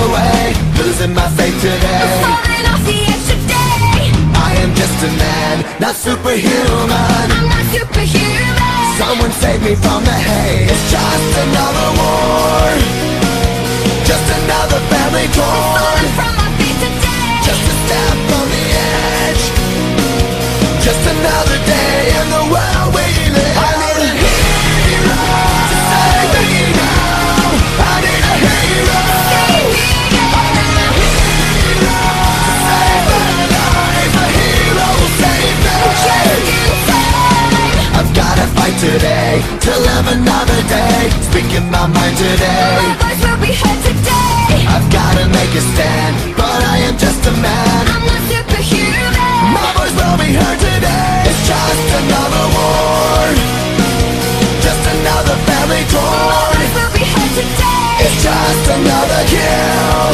away, losing my faith today. I'm falling off the edge today. I am just a man, not superhuman. I'm not superhuman. Someone save me from the hate. It's just another war, just another family I'm torn. falling from my feet today. Just a step on the edge, just another day in the world we live. I need a hero to save me now. I need a hero. I need a hero to save my life. A hero will save me. I've gotta fight today to live another day, speaking my mind today. My voice will be heard today. I've gotta make a stand, but I am just a man. I'm not superhuman. My voice will be heard today. It's just another war, just another family My torn. voice will be heard today. It's just another kill.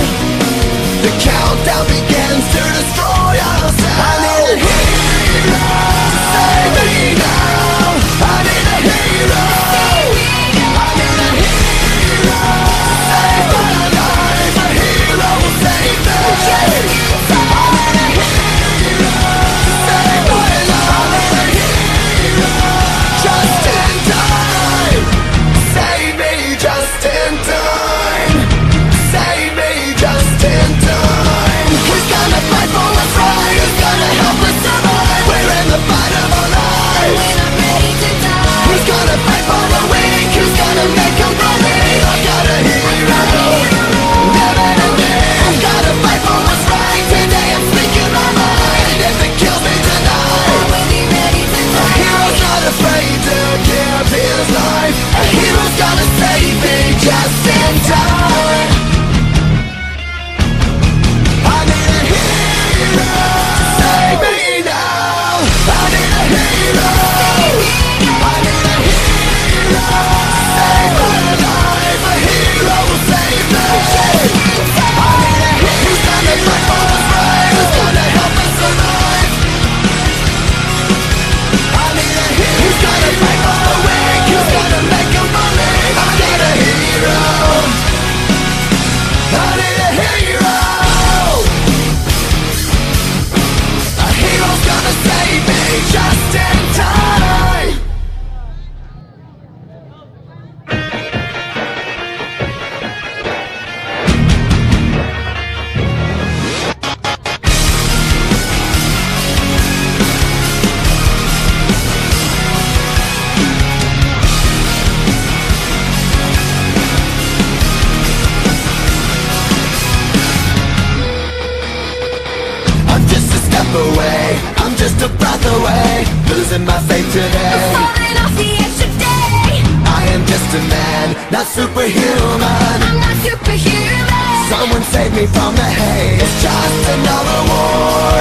The countdown begins to destroy ourselves. I need a hero to save me now. I need a hero. I need a hero to save my life. A hero will save me. I need a hero to save my life. I need a hero just in time. Save me just in time. Save me just in time. Who's gonna fight for what's right? Who's gonna help us survive? We're in the fight of our lives. When I'm ready to die. Who's gonna fight for the weak? Who's gonna make them believe? I got a hero, never ending. I've gotta fight for what's right. Today I'm speaking my mind. If it kills me tonight, I will be ready to a die. hero's not afraid to give his life. A hero's gonna save me just in time. I need a hero to save me now. I need a hero. I need a hero to save my life. A hero will save me. I need a hero who's gonna fight for what's right. Who's gonna help us survive. I need a hero who's gonna fight for the weak. Who's gonna make them believe. I need a hero. I need a hero. A hero's gonna save me just in time. I'm just a step away, I'm just a breath away, losing my faith today. I'm falling off the edge today. I am just a man, not superhuman. I'm not superhuman. Someone save me from the hate. It's just another war,